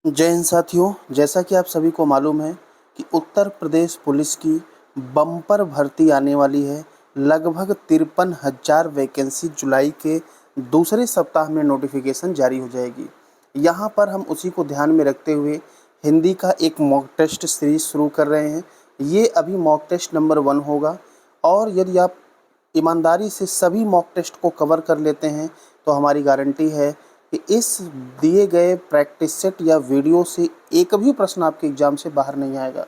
जय हिंद साथियों। जैसा कि आप सभी को मालूम है कि उत्तर प्रदेश पुलिस की बम्पर भर्ती आने वाली है। लगभग 53,000 वैकेंसी जुलाई के दूसरे सप्ताह में नोटिफिकेशन जारी हो जाएगी। यहाँ पर हम उसी को ध्यान में रखते हुए हिंदी का एक मॉक टेस्ट सीरीज शुरू कर रहे हैं। ये अभी मॉक टेस्ट नंबर 1 होगा और यदि आप ईमानदारी से सभी मॉक टेस्ट को कवर कर लेते हैं तो हमारी गारंटी है कि इस दिए गए प्रैक्टिस सेट या वीडियो से एक भी प्रश्न आपके एग्ज़ाम से बाहर नहीं आएगा।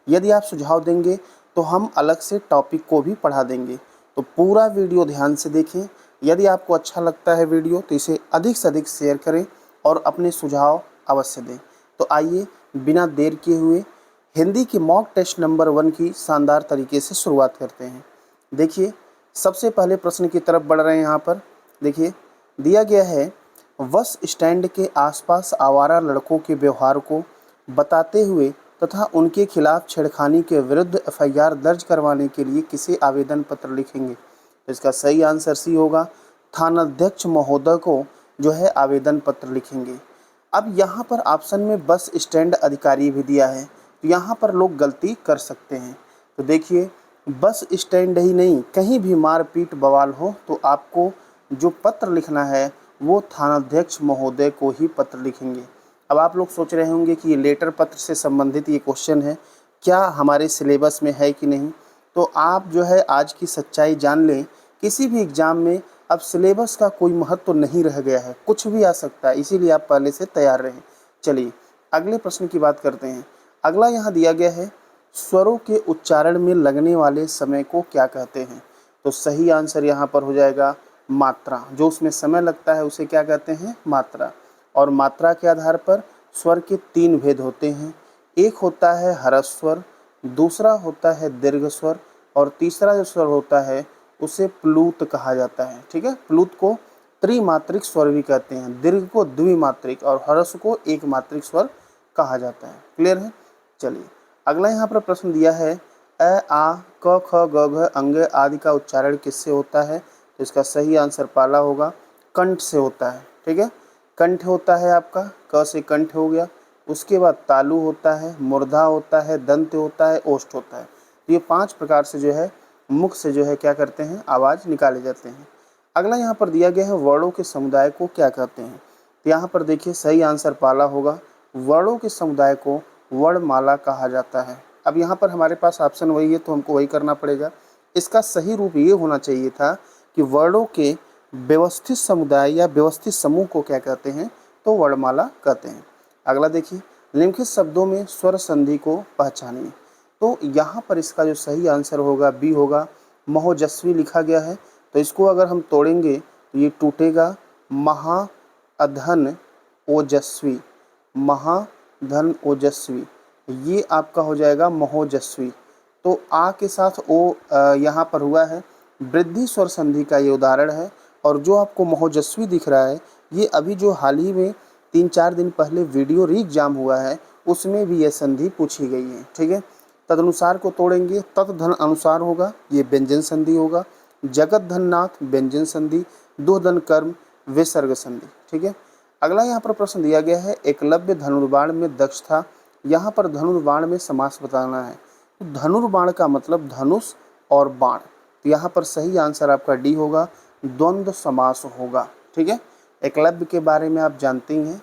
यदि आप सुझाव देंगे तो हम अलग से टॉपिक को भी पढ़ा देंगे। तो पूरा वीडियो ध्यान से देखें। यदि आपको अच्छा लगता है वीडियो तो इसे अधिक से अधिक शेयर करें और अपने सुझाव अवश्य दें। तो आइए बिना देर किए हुए हिंदी की मॉक टेस्ट नंबर 1 की शानदार तरीके से शुरुआत करते हैं। देखिए, सबसे पहले प्रश्न की तरफ बढ़ रहे हैं। यहाँ पर देखिए दिया गया है, बस स्टैंड के आसपास आवारा लड़कों के व्यवहार को बताते हुए तथा उनके खिलाफ छेड़खानी के विरुद्ध एफआईआर दर्ज करवाने के लिए किसे आवेदन पत्र लिखेंगे। तो इसका सही आंसर सी होगा, थानाध्यक्ष महोदय को जो है आवेदन पत्र लिखेंगे। अब यहाँ पर ऑप्शन में बस स्टैंड अधिकारी भी दिया है, तो यहाँ पर लोग गलती कर सकते हैं। तो देखिए, बस स्टैंड ही नहीं, कहीं भी मारपीट बवाल हो तो आपको जो पत्र लिखना है वो थानाध्यक्ष महोदय को ही पत्र लिखेंगे। अब आप लोग सोच रहे होंगे कि ये लेटर पत्र से संबंधित ये क्वेश्चन है, क्या हमारे सिलेबस में है कि नहीं। तो आप जो है आज की सच्चाई जान लें, किसी भी एग्ज़ाम में अब सिलेबस का कोई महत्व तो नहीं रह गया है, कुछ भी आ सकता है, इसीलिए आप पहले से तैयार रहें। चलिए अगले प्रश्न की बात करते हैं। अगला यहाँ दिया गया है, स्वरों के उच्चारण में लगने वाले समय को क्या कहते हैं। तो सही आंसर यहाँ पर हो जाएगा मात्रा। जो उसमें समय लगता है उसे क्या कहते हैं, मात्रा। और मात्रा के आधार पर स्वर के 3 भेद होते हैं। एक होता है ह्रस्व स्वर, दूसरा होता है दीर्घ स्वर और तीसरा जो स्वर होता है उसे प्लूत कहा जाता है। ठीक है, प्लूत को त्रिमात्रिक स्वर भी कहते हैं, दीर्घ को द्विमात्रिक और ह्रस्व को एक मात्रिक स्वर कहा जाता है। क्लियर है। चलिए अगला यहाँ पर प्रश्न दिया है, अ आ क ख ग घ अंग आदि का उच्चारण किससे होता है। तो इसका सही आंसर पाला होगा, कंठ से होता है। ठीक है, कंठ होता है आपका, क से कंठ हो गया। उसके बाद तालु होता है, मूर्धा होता है, दंत होता है, ओष्ठ होता है। तो ये 5 प्रकार से जो है मुख से जो है क्या करते हैं, आवाज़ निकाले जाते हैं। अगला यहाँ पर दिया गया है, वर्णों के समुदाय को क्या कहते हैं। तो यहाँ पर देखिए सही आंसर पाला होगा, वर्णों के समुदाय को वर्णमाला कहा जाता है। अब यहाँ पर हमारे पास ऑप्शन वही है तो हमको वही करना पड़ेगा। इसका सही रूप ये होना चाहिए था कि वर्णों के व्यवस्थित समुदाय या व्यवस्थित समूह को क्या कहते हैं, तो वर्णमाला कहते हैं। अगला देखिए, निम्नलिखित शब्दों में स्वर संधि को पहचानिए। तो यहाँ पर इसका जो सही आंसर होगा बी होगा, महोजस्वी लिखा गया है। तो इसको अगर हम तोड़ेंगे तो ये टूटेगा, महा अधन ओजस्वी, महाधन ओजस्वी, ये आपका हो जाएगा महोजस्वी। तो आ के साथ ओ यहाँ पर हुआ है, वृद्धि स्वर संधि का ये उदाहरण है। और जो आपको महोजस्वी दिख रहा है ये अभी जो हाल ही में 3-4 दिन पहले वीडियो री एग्जाम हुआ है उसमें भी ये संधि पूछी गई है। ठीक है, तदनुसार को तोड़ेंगे, तत् धन अनुसार होगा, ये व्यंजन संधि होगा। जगत धननाथ व्यंजन संधि, दो धन कर्म विसर्ग संधि। ठीक है, अगला यहाँ पर प्रश्न दिया गया है, एकलव्य धनुर्बाण में दक्ष था। यहाँ पर धनुर्बाण में समास बताना है। तो धनुर्बाण का मतलब धनुष और बाण। तो यहाँ पर सही आंसर आपका डी होगा, द्वंद्व समास होगा। ठीक है, एकलव्य के बारे में आप जानते ही हैं।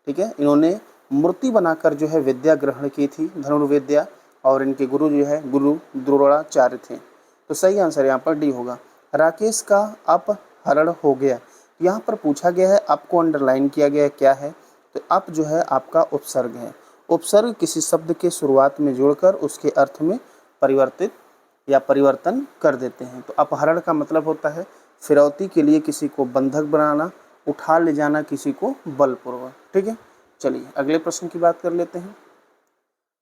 ठीक है, इन्होंने मूर्ति बनाकर जो है विद्या ग्रहण की थी, धनुर्विद्या, और इनके गुरु जो है गुरु द्रोणाचार्य थे। तो सही आंसर यहाँ पर डी होगा। राकेश का अपहरण हो गया, यहाँ पर पूछा गया है, आपको अंडरलाइन किया गया है क्या है। तो अप जो है आपका उपसर्ग है। उपसर्ग किसी शब्द के शुरुआत में जोड़कर उसके अर्थ में परिवर्तित या परिवर्तन कर देते हैं। तो अपहरण का मतलब होता है फिरौती के लिए किसी को बंधक बनाना, उठा ले जाना किसी को बलपूर्वक। ठीक है, चलिए अगले प्रश्न की बात कर लेते हैं।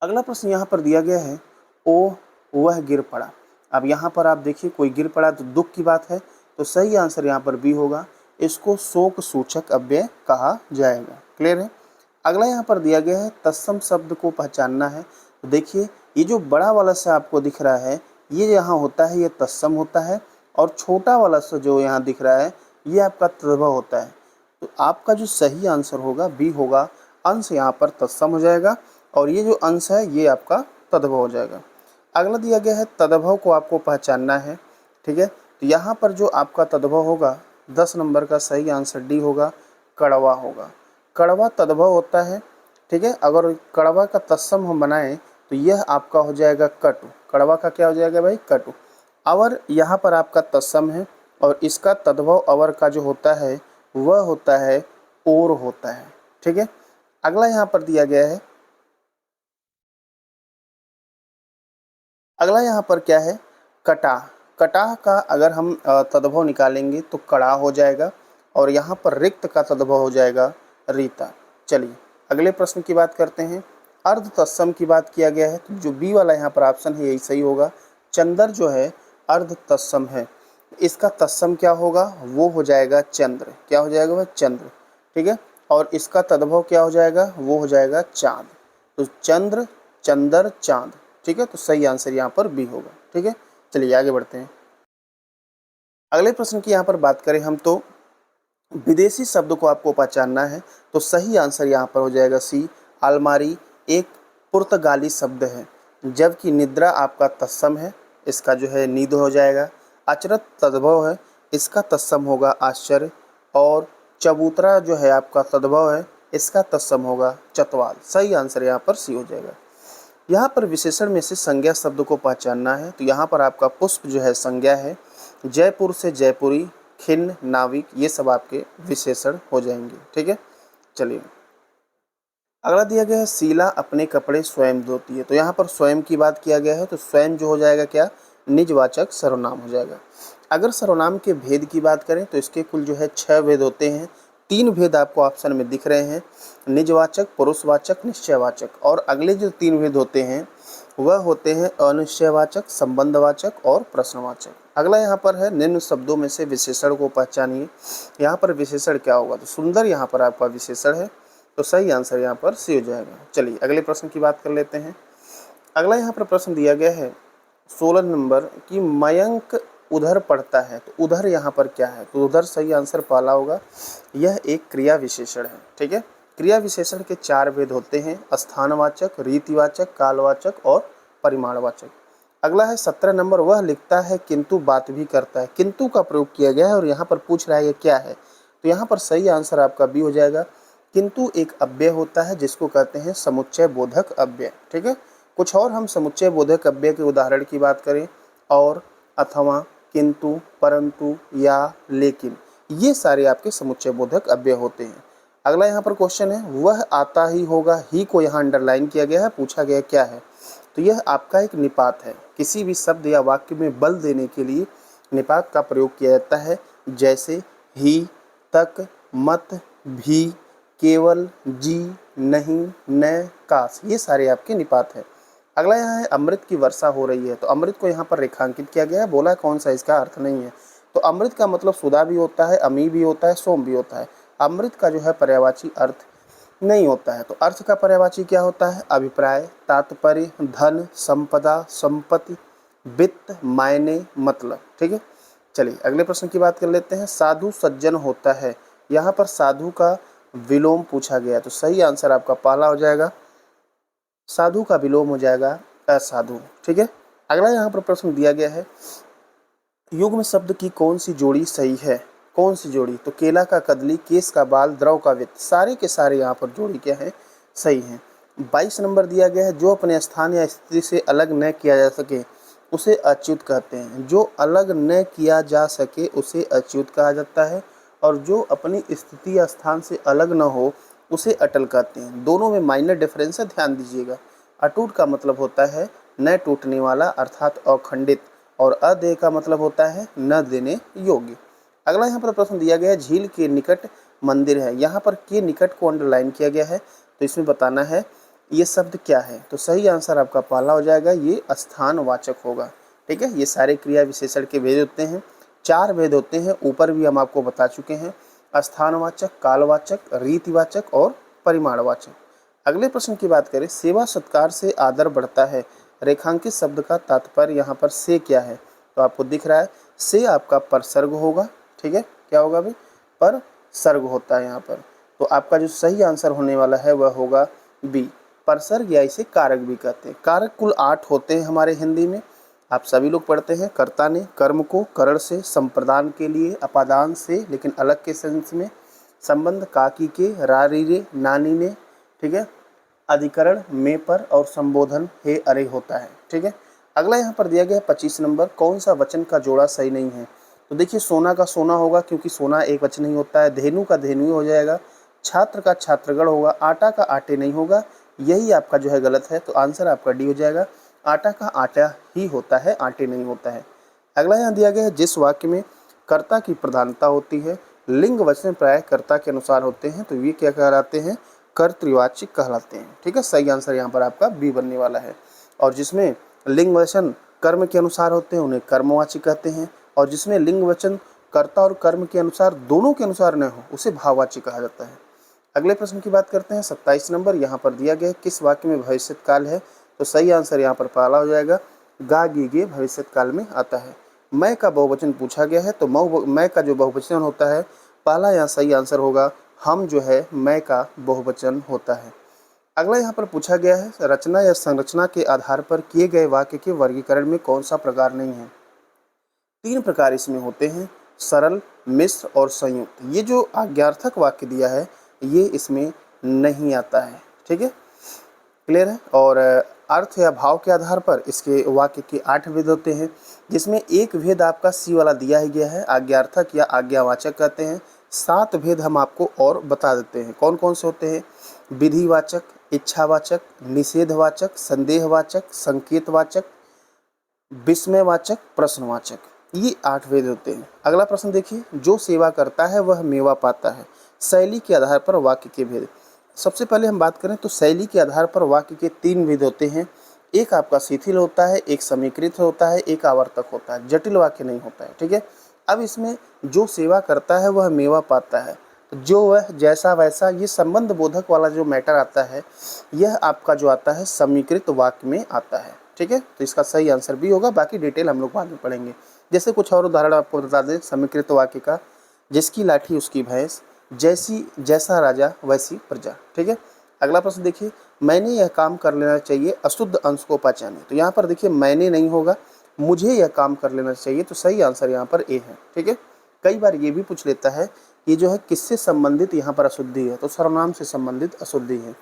अगला प्रश्न यहाँ पर दिया गया है, ओ वह गिर पड़ा। अब यहाँ पर आप देखिए कोई गिर पड़ा तो दुख की बात है, तो सही आंसर यहाँ पर बी होगा, इसको शोक सूचक अव्यय कहा जाएगा। क्लियर है। अगला यहाँ पर दिया गया है, तत्सम शब्द को पहचानना है। तो देखिए ये जो बड़ा वाला सा आपको दिख रहा है ये यहाँ होता है, ये तत्सम होता है, और छोटा वाला सा जो यहाँ दिख रहा है ये आपका तद्भव होता है। तो आपका जो सही आंसर होगा बी होगा, अंश यहाँ पर तत्सम हो जाएगा और ये जो अंश है ये आपका तद्भव हो जाएगा। अगला दिया गया है तद्भव को आपको पहचानना है, ठीक है। तो यहाँ पर जो आपका तद्भव होगा 10 नंबर का सही आंसर डी होगा, कड़वा होगा। कड़वा तद्भव होता है, ठीक है। अगर कड़वा का तत्सम हम बनाएं तो यह आपका हो जाएगा कटु। कड़वा का क्या हो जाएगा भाई? कटु। अवर यहाँ पर आपका तत्सम है और इसका तद्भव अवर का जो होता है वह होता है ओर होता है, ठीक है। अगला यहाँ पर दिया गया है, अगला यहाँ पर क्या है? कटा। कटा का अगर हम तद्भव निकालेंगे तो कड़ा हो जाएगा और यहाँ पर रिक्त का तद्भव हो जाएगा रीता। चलिए अगले प्रश्न की बात करते हैं। अर्ध तत्सम की बात किया गया है तो जो बी वाला यहाँ पर ऑप्शन है यही सही होगा। चंद्र जो है अर्ध तत्सम है, इसका तत्सम क्या होगा? वो हो जाएगा चंद्र। क्या हो जाएगा वह? चंद्र, ठीक है। और इसका तद्भव क्या हो जाएगा? वो हो जाएगा चाँद। तो चंद्र, चंदर, चाँद, ठीक है। तो सही आंसर यहाँ पर बी होगा, ठीक है। चलिए आगे बढ़ते हैं। अगले प्रश्न की यहाँ पर बात करें हम तो विदेशी शब्द को आपको पहचानना है तो सही आंसर यहाँ पर हो जाएगा सी, अलमारी एक पुर्तगाली शब्द है, जबकि निद्रा आपका तत्सम है, इसका जो है नींद हो जाएगा। अचरत तद्भव है, इसका तत्सम होगा आश्चर्य। और चबूतरा जो है आपका तद्भव है, इसका तत्सम होगा चतवाल। सही आंसर यहाँ पर सी हो जाएगा। यहाँ पर विशेषण में से संज्ञा शब्द को पहचानना है तो यहाँ पर आपका पुष्प जो है संज्ञा है, जयपुर से जयपुरी, खिन्न, नाविक, ये सब आपके विशेषण हो जाएंगे, ठीक है। चलिए अगला दिया गया है शीला अपने कपड़े स्वयं धोती है। तो यहाँ पर स्वयं की बात किया गया है तो स्वयं जो हो जाएगा क्या? निजवाचक सर्वनाम हो जाएगा। अगर सर्वनाम के भेद की बात करें तो इसके कुल जो है 6 भेद होते हैं। 3 भेद आपको ऑप्शन में दिख रहे हैं, निजवाचक, पुरुषवाचक, निश्चयवाचक। और अगले जो 3 भेद होते हैं वह होते हैं अनिश्चयवाचक, संबंधवाचक और प्रश्नवाचक। अगला यहाँ पर है निम्न शब्दों में से विशेषण को पहचानिए। यहाँ पर विशेषण क्या होगा? तो सुंदर यहाँ पर आपका विशेषण है, तो सही आंसर यहाँ पर सी हो जाएगा। चलिए अगले प्रश्न की बात कर लेते हैं। अगला यहाँ पर प्रश्न दिया गया है 16 नंबर की मयंक उधर पढ़ता है तो उधर यहाँ पर क्या है? तो उधर सही आंसर पहला होगा। यह एक क्रिया विशेषण है, ठीक है। क्रिया विशेषण के 4 भेद होते हैं, स्थानवाचक, रीतिवाचक, कालवाचक और परिमाणवाचक। अगला है 17 नंबर, वह लिखता है किंतु बात भी करता है। किंतु का प्रयोग किया गया है और यहाँ पर पूछ रहा है ये क्या है? तो यहाँ पर सही आंसर आपका बी हो जाएगा। किंतु एक अव्यय होता है जिसको कहते हैं समुच्चय बोधक अव्यय, ठीक है। कुछ और हम समुच्चय बोधक अव्यय के उदाहरण की बात करें और, अथवा, किंतु, परंतु, या, लेकिन, ये सारे आपके समुच्चय बोधक अव्यय होते हैं। अगला यहाँ पर क्वेश्चन है वह आता ही होगा, ही को यहाँ अंडरलाइन किया गया है, पूछा गया क्या है? तो यह आपका एक निपात है। किसी भी शब्द या वाक्य में बल देने के लिए निपात का प्रयोग किया जाता है, जैसे ही, तक, मत, भी, केवल, जी, नहीं, न, काश, ये सारे आपके निपात है। अगला यहाँ है अमृत की वर्षा हो रही है तो अमृत को यहाँ पर रेखांकित किया गया है, बोला कौन सा, इसका अर्थ नहीं है। तो अमृत का मतलब सुधा भी होता है, अमी भी होता है, सोम भी होता है। अमृत का जो है पर्यायवाची अर्थ नहीं होता है। तो अर्थ का पर्यायवाची क्या होता है? अभिप्राय, तात्पर्य, धन, संपदा, संपत्ति, वित्त, मायने, मतलब, ठीक है। चलिए अगले प्रश्न की बात कर लेते हैं। साधु सज्जन होता है, यहाँ पर साधु का विलोम पूछा गया तो सही आंसर आपका पहला हो जाएगा, साधु का विलोम हो जाएगा असाधु, ठीक है। अगला यहाँ पर प्रश्न दिया गया है युग्म शब्द की कौन सी जोड़ी सही है? कौन सी जोड़ी? तो केला का कदली, केस का बाल, द्रव का वित्त, सारे के सारे यहाँ पर जोड़ी क्या है? सही है। 22 नंबर दिया गया है जो अपने स्थान या स्थिति से अलग न किया जा सके उसे अच्युत कहते हैं। जो अलग न किया जा सके उसे अच्युत कहा जाता है और जो अपनी स्थिति या स्थान से अलग न हो उसे अटल कहते हैं। दोनों में माइनर डिफरेंस है, ध्यान दीजिएगा। अटूट का मतलब होता है न टूटने वाला अर्थात अखंडित, और अदेय का मतलब होता है न देने योग्य। अगला यहाँ पर प्रश्न दिया गया है झील के निकट मंदिर है, यहाँ पर के निकट को अंडरलाइन किया गया है तो इसमें बताना है ये शब्द क्या है। तो सही आंसर आपका पहला हो जाएगा, ये स्थानवाचक होगा, ठीक है। ये सारे क्रिया विशेषण के भेद होते हैं, 4 भेद होते हैं, ऊपर भी हम आपको बता चुके हैं, स्थानवाचक, कालवाचक, रीतिवाचक और परिमाणवाचक। अगले प्रश्न की बात करें सेवा सत्कार से आदर बढ़ता है, रेखांकित शब्द का तात्पर्य यहाँ पर से क्या है? तो आपको दिख रहा है से आपका परसर्ग होगा, ठीक है। क्या होगा भाई? परसर्ग होता है यहाँ पर। तो आपका जो सही आंसर होने वाला है वह होगा बी, परसर्ग या इसे कारक भी कहते हैं। कारक कुल 8 होते हैं हमारे हिंदी में, आप सभी लोग पढ़ते हैं। कर्ता ने, कर्म को, करण से, संप्रदान के लिए, अपादान से लेकिन अलग के सेंस में, संबंध काकी के, रारीरे नानी ने, ठीक है, अधिकरण में पर और संबोधन हे अरे होता है, ठीक है। अगला यहाँ पर दिया गया है 25 नंबर, कौन सा वचन का जोड़ा सही नहीं है। तो देखिए सोना का सोना होगा क्योंकि सोना एक वचन नहीं होता है, धेनु का धेनु हो जाएगा, छात्र का छात्रगण होगा, आटा का आटे नहीं होगा, यही आपका जो है गलत है। तो आंसर आपका डी हो जाएगा, आटा का आटा ही होता है, आटे नहीं होता है। अगला यहाँ दिया गया है, जिस वाक्य में कर्ता की प्रधानता होती है, लिंग वचन प्राय कर्ता के अनुसार होते हैं, तो ये क्या कहलाते हैं, कर्तृवाची कहलाते हैं, ठीक है। सही आंसर यहाँ पर आपका बी बनने वाला है। और जिसमें लिंग वचन कर्म के अनुसार होते हैं उन्हें कर्मवाची कहते हैं, और जिसमें लिंग वचन कर्ता और कर्म के अनुसार दोनों के अनुसार न हो उसे भाववाची कहा जाता है। अगले प्रश्न की बात करते हैं 27 नंबर, यहाँ पर दिया गया किस वाक्य में भविष्य काल है। तो सही आंसर यहाँ पर पहला हो जाएगा, गा गी गे भविष्य काल में आता है। मैं का बहुवचन पूछा गया है, तो मैं का जो बहुवचन होता है पहला यहाँ सही आंसर होगा, हम जो है मैं का बहुवचन होता है। अगला यहाँ पर पूछा गया है, रचना या संरचना के आधार पर किए गए वाक्य के वर्गीकरण में कौन सा प्रकार नहीं है। 3 प्रकार इसमें होते हैं, सरल, मिश्र और संयुक्त। ये जो आज्ञार्थक वाक्य दिया है ये इसमें नहीं आता है, ठीक है, क्लियर है। और अर्थ या भाव के आधार पर इसके वाक्य के 8 भेद होते हैं, जिसमें एक भेद आपका सी वाला दिया ही गया है, आज्ञार्थक या आज्ञावाचक कहते हैं। 7 भेद हम आपको और बता देते हैं, कौन कौन से होते हैं, विधिवाचक, इच्छावाचक, निषेधवाचक, संदेहवाचक, संकेतवाचक, विस्मयवाचक, प्रश्नवाचक, ये 8 भेद होते हैं। अगला प्रश्न देखिए, जो सेवा करता है वह मेवा पाता है। शैली के आधार पर वाक्य के भेद। सबसे पहले हम बात करें तो शैली के आधार पर वाक्य के 3 भेद होते हैं, एक आपका शिथिल होता है, एक समीकृत होता है, एक आवर्तक होता है, जटिल वाक्य नहीं होता है, ठीक है। अब इसमें जो सेवा करता है वह मेवा पाता है, जो वह जैसा वैसा, ये संबंध बोधक वाला जो मैटर आता है यह आपका जो आता है समीकृत वाक्य में आता है, ठीक है। तो इसका सही आंसर भी होगा, बाकी डिटेल हम लोग बाद में पढ़ेंगे। जैसे कुछ और उदाहरण आपको बता दें समीकृत वाक्य का, जिसकी लाठी उसकी भैंस, जैसा राजा वैसी प्रजा, ठीक है। अगला प्रश्न देखिए, मैंने यह काम कर लेना चाहिए अशुद्ध अंश को पहचाने। तो यहाँ पर देखिए मैंने नहीं होगा, मुझे यह काम कर लेना चाहिए, तो सही आंसर यहाँ पर ए है, ठीक है। कई बार ये भी पूछ लेता है कि जो है किससे संबंधित यहाँ पर अशुद्धि है, तो सर्वनाम से संबंधित अशुद्धि है।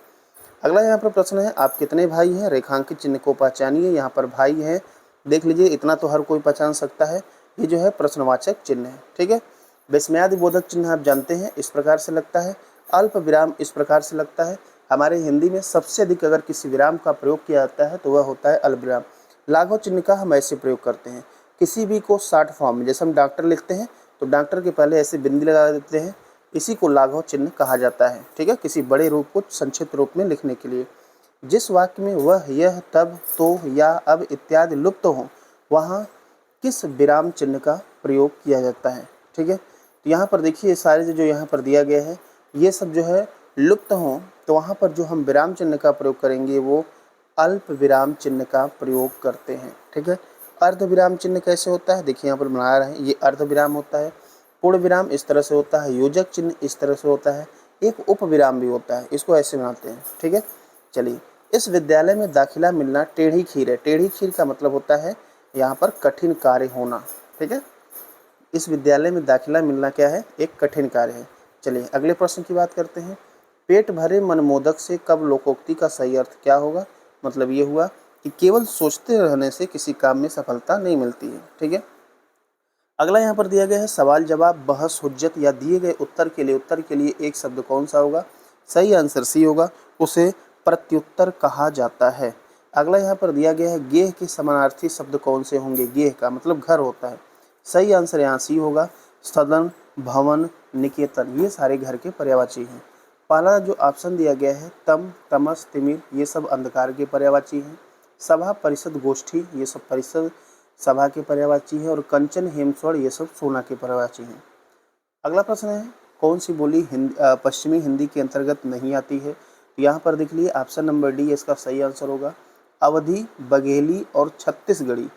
अगला यहाँ पर प्रश्न है, आप कितने भाई हैं, रेखांकित चिन्ह को पहचानिए। यहाँ पर भाई है, देख लीजिए इतना तो हर कोई पहचान सकता है, ये जो है प्रश्नवाचक चिन्ह है, ठीक है। विस्मयादि बोधक चिन्ह आप जानते हैं इस प्रकार से लगता है, अल्प विराम इस प्रकार से लगता है। हमारे हिंदी में सबसे अधिक अगर किसी विराम का प्रयोग किया जाता है तो वह होता है अल्प विराम। लाघव चिन्ह का हम ऐसे प्रयोग करते हैं, किसी भी को शॉर्ट फॉर्म में, जैसे हम डॉक्टर लिखते हैं तो डॉक्टर के पहले ऐसे बिंदी लगा देते हैं, इसी को लाघव चिन्ह कहा जाता है, ठीक है, किसी बड़े रूप को संक्षिप्त रूप में लिखने के लिए। जिस वाक्य में वह, यह, तब, तो, या, अब इत्यादि लुप्त हो वहाँ किस विराम चिन्ह का प्रयोग किया जाता है, ठीक है। तो यहाँ पर देखिए सारे जो यहाँ पर दिया गया है ये सब जो है लुप्त हों तो वहाँ पर जो हम विराम चिन्ह का प्रयोग करेंगे वो अल्प विराम चिन्ह का प्रयोग करते हैं, ठीक है। अर्ध विराम चिन्ह कैसे होता है, देखिए यहाँ पर बना रहे हैं, ये अर्ध विराम होता है, पूर्ण विराम इस तरह से होता है, योजक चिन्ह इस तरह से होता है, एक उप विराम भी होता है, इसको ऐसे बनाते हैं, ठीक है। चलिए, इस विद्यालय में दाखिला मिलना टेढ़ी खीर है। टेढ़ी खीर का मतलब होता है यहाँ पर कठिन कार्य होना, ठीक है। इस विद्यालय में दाखिला मिलना क्या है, एक कठिन कार्य है। चलिए अगले प्रश्न की बात करते हैं, पेट भरे मनमोदक से कब लोकोक्ति का सही अर्थ क्या होगा। मतलब ये हुआ कि केवल सोचते रहने से किसी काम में सफलता नहीं मिलती है, ठीक है। अगला यहाँ पर दिया गया है सवाल जवाब, बहस, हुज्जत या दिए गए उत्तर के लिए एक शब्द कौन सा होगा। सही आंसर सी होगा, उसे प्रत्युत्तर कहा जाता है। अगला यहाँ पर दिया गया है गेह के समानार्थी शब्द कौन से होंगे। गेह का मतलब घर होता है, सही आंसर यहाँ सी होगा। सदन, भवन, निकेतन ये सारे घर के पर्यायवाची हैं। पहला जो ऑप्शन दिया गया है तम, तमस, तिमिर ये सब अंधकार के पर्यायवाची हैं। सभा, परिषद, गोष्ठी ये सब परिषद सभा के पर्यायवाची है। और कंचन, हेमस्वर्ण ये सब सोना के पर्यायवाची हैं। अगला प्रश्न है कौन सी बोली पश्चिमी हिंदी के अंतर्गत नहीं आती है। यहाँ पर देख लीजिए ऑप्शन नंबर डी इसका सही आंसर होगा। अवधी, बघेली और छत्तीसगढ़ी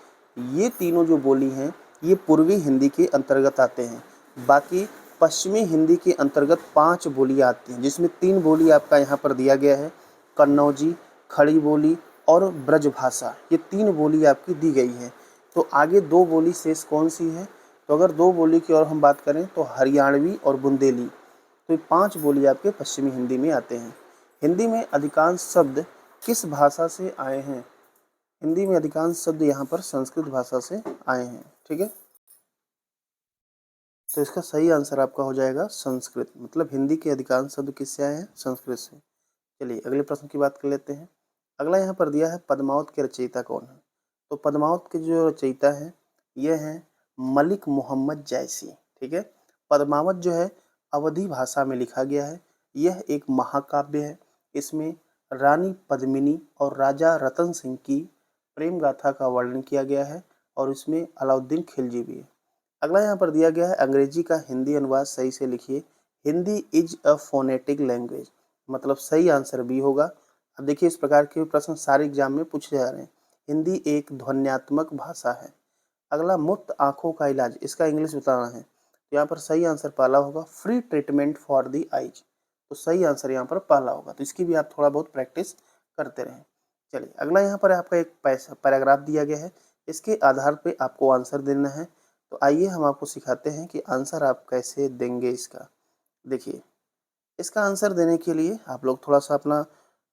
ये तीनों जो बोली हैं ये पूर्वी हिंदी के अंतर्गत आते हैं। बाकी पश्चिमी हिंदी के अंतर्गत 5 बोलियाँ आती हैं, जिसमें 3 बोली आपका यहाँ पर दिया गया है, कन्नौजी, खड़ी बोली और ब्रजभाषा। ये 3 बोली आपकी दी गई है। तो आगे 2 बोली शेष कौन सी है? तो अगर 2 बोली की और हम बात करें तो हरियाणवी और बुंदेली। तो ये 5 बोली आपके पश्चिमी हिंदी में आते हैं। हिंदी में अधिकांश शब्द किस भाषा से आए हैं? हिंदी में अधिकांश शब्द यहाँ पर संस्कृत भाषा से आए हैं। ठीक है, तो इसका सही आंसर आपका हो जाएगा संस्कृत। मतलब हिंदी के अधिकांश शब्द किससे आए हैं? संस्कृत से। चलिए अगले प्रश्न की बात कर लेते हैं। अगला यहाँ पर दिया है पद्मावत के रचयिता कौन है? तो पद्मावत के जो रचयिता है ये हैं मलिक मोहम्मद जैसी। ठीक है, पद्मावत जो है अवधी भाषा में लिखा गया है। यह एक महाकाव्य है। इसमें रानी पद्मिनी और राजा रतन सिंह की प्रेम गाथा का वर्णन किया गया है और इसमें अलाउद्दीन खिलजी भी है। अगला यहाँ पर दिया गया है अंग्रेजी का हिंदी अनुवाद सही से लिखिए। Hindi is a phonetic language. मतलब सही आंसर बी होगा। अब देखिए इस प्रकार के प्रश्न सारे एग्जाम में पूछे जा रहे हैं। हिंदी एक ध्वन्यात्मक भाषा है। अगला मुफ्त आंखों का इलाज, इसका इंग्लिश बताना है। तो यहाँ पर सही आंसर पहला होगा free treatment for the eyes. तो सही आंसर यहाँ पर पहला होगा। तो इसकी भी आप थोड़ा बहुत प्रैक्टिस करते रहें। चलिए अगला यहाँ पर आपका एक पैराग्राफ दिया गया है। इसके आधार पे आपको आंसर देना है। तो आइए हम आपको सिखाते हैं कि आंसर आप कैसे देंगे इसका। देखिए इसका आंसर देने के लिए आप लोग थोड़ा सा अपना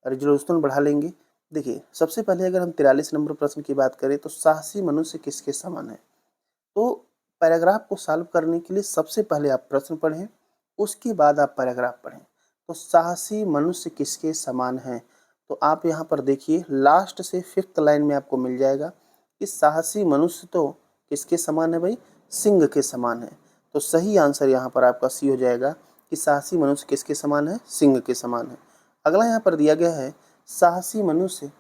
रिजोल्यूशन बढ़ा लेंगे। देखिए सबसे पहले अगर हम 43 नंबर प्रश्न की बात करें तो साहसी मनुष्य किसके समान है? तो पैराग्राफ को सॉल्व करने के लिए सबसे पहले आप प्रश्न पढ़ें, उसके बाद आप पैराग्राफ पढ़ें। तो साहसी मनुष्य किसके समान है? तो आप यहाँ पर देखिए लास्ट से 5th लाइन में आपको मिल जाएगा कि साहसी मनुष्य तो किसके समान है भाई? सिंह के समान है। तो सही आंसर यहाँ पर आपका सी हो जाएगा कि साहसी मनुष्य किसके समान है? सिंह के समान है। अगला यहाँ पर दिया गया है साहसी मनुष्य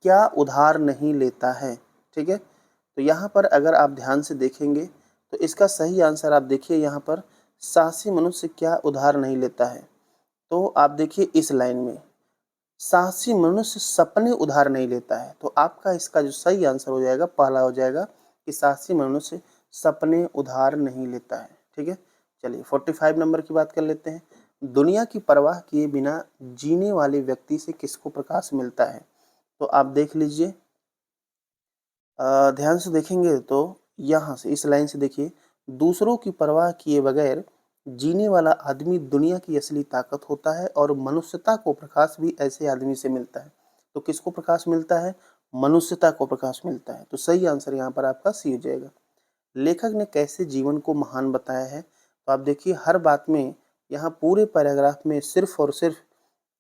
क्या उधार नहीं लेता है? ठीक है, तो यहाँ पर अगर आप ध्यान से देखेंगे तो इसका सही आंसर आप देखिए यहाँ पर साहसी मनुष्य क्या उधार नहीं लेता है। तो आप देखिए इस लाइन में साहसी मनुष्य सपने उधार नहीं लेता है। तो आपका इसका जो सही आंसर हो जाएगा पहला हो जाएगा कि साहसी मनुष्य सपने उधार नहीं लेता है। ठीक है, चलिए 45 नंबर की बात कर लेते हैं। दुनिया की परवाह किए बिना जीने वाले व्यक्ति से किसको प्रकाश मिलता है? तो आप देख लीजिए, ध्यान से देखेंगे तो यहाँ से इस लाइन से देखिए, दूसरों की परवाह किए बगैर जीने वाला आदमी दुनिया की असली ताकत होता है और मनुष्यता को प्रकाश भी ऐसे आदमी से मिलता है। तो किसको प्रकाश मिलता है? मनुष्यता को प्रकाश मिलता है। तो सही आंसर यहाँ पर आपका सी हो जाएगा। लेखक ने कैसे जीवन को महान बताया है? तो आप देखिए हर बात में यहाँ पूरे पैराग्राफ में सिर्फ और सिर्फ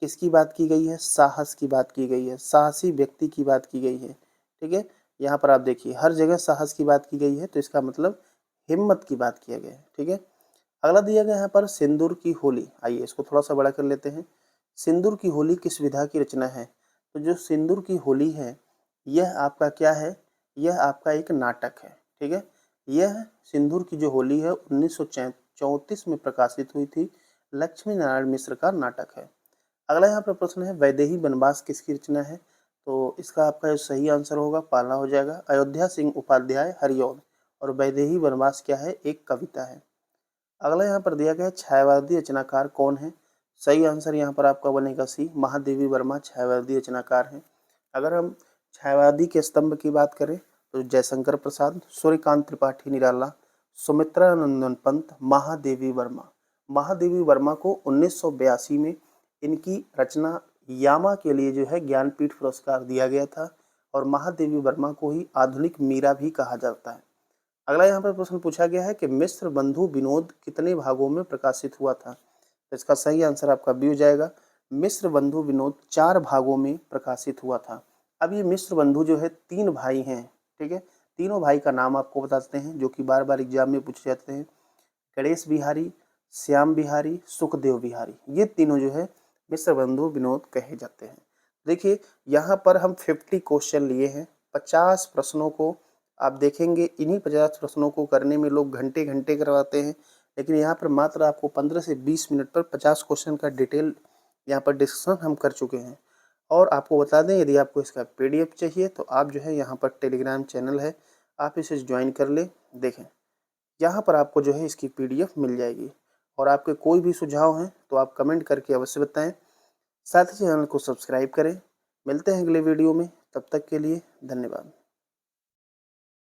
किसकी बात की गई है? साहस की बात की गई है, साहसी व्यक्ति की बात की गई है। ठीक है, यहाँ पर आप देखिए हर जगह साहस की बात की गई है, तो इसका मतलब हिम्मत की बात किया गया है। ठीक है, अगला दिया गया यहाँ पर सिंदूर की होली। आइए इसको थोड़ा सा बड़ा कर लेते हैं। सिंदूर की होली किस विधा की रचना है? तो जो सिंदूर की होली है यह आपका क्या है? यह आपका एक नाटक है। ठीक है, यह सिंदूर की जो होली है 1934 में प्रकाशित हुई थी। लक्ष्मी नारायण मिश्र का नाटक है। अगला यहाँ पर प्रश्न है वैदेही वनवास किसकी रचना है? तो इसका आपका जो सही आंसर होगा पहला हो जाएगा अयोध्या सिंह उपाध्याय हरिऔध। और वैदेही वनवास क्या है? एक कविता है। अगला यहाँ पर दिया गया है छायावादी रचनाकार कौन है? सही आंसर यहाँ पर आपका बनेगा सी, महादेवी वर्मा छायावादी रचनाकार हैं। अगर हम छायावादी के स्तंभ की बात करें तो जयशंकर प्रसाद, सूर्यकांत त्रिपाठी निराला, सुमित्रा नंदन पंत, महादेवी वर्मा। महादेवी वर्मा को 1982 में इनकी रचना यामा के लिए जो है ज्ञानपीठ पुरस्कार दिया गया था और महादेवी वर्मा को ही आधुनिक मीरा भी कहा जाता है। अगला यहाँ पर प्रश्न पूछा गया है कि मिस्र बंधु विनोद कितने भागों में प्रकाशित हुआ था? तो इसका सही आंसर आपका बी हो जाएगा। मिस्र बंधु विनोद 4 भागों में प्रकाशित हुआ था। अब ये मिस्र बंधु जो है 3 भाई हैं। ठीक है, तीनों भाई का नाम आपको बताते हैं जो कि बार बार एग्जाम में पूछे जाते हैं। गणेश बिहारी, श्याम बिहारी, सुखदेव बिहारी, ये तीनों जो है मिस्र बंधु विनोद कहे जाते हैं। देखिए यहाँ पर हम 50 क्वेश्चन लिए हैं, 50 प्रश्नों को आप देखेंगे। इन्हीं 50 प्रश्नों को करने में लोग घंटे घंटे करवाते हैं, लेकिन यहाँ पर मात्र आपको 15 से 20 मिनट पर 50 क्वेश्चन का डिटेल यहाँ पर डिस्कशन हम कर चुके हैं। और आपको बता दें यदि आपको इसका PDF चाहिए तो आप जो है यहाँ पर टेलीग्राम चैनल है, आप इसे ज्वाइन कर ले। देखें यहाँ पर आपको जो है इसकी PDF मिल जाएगी। और आपके कोई भी सुझाव हैं तो आप कमेंट करके अवश्य बताएं। साथ ही चैनल को सब्सक्राइब करें। मिलते हैं अगले वीडियो में, तब तक के लिए धन्यवाद।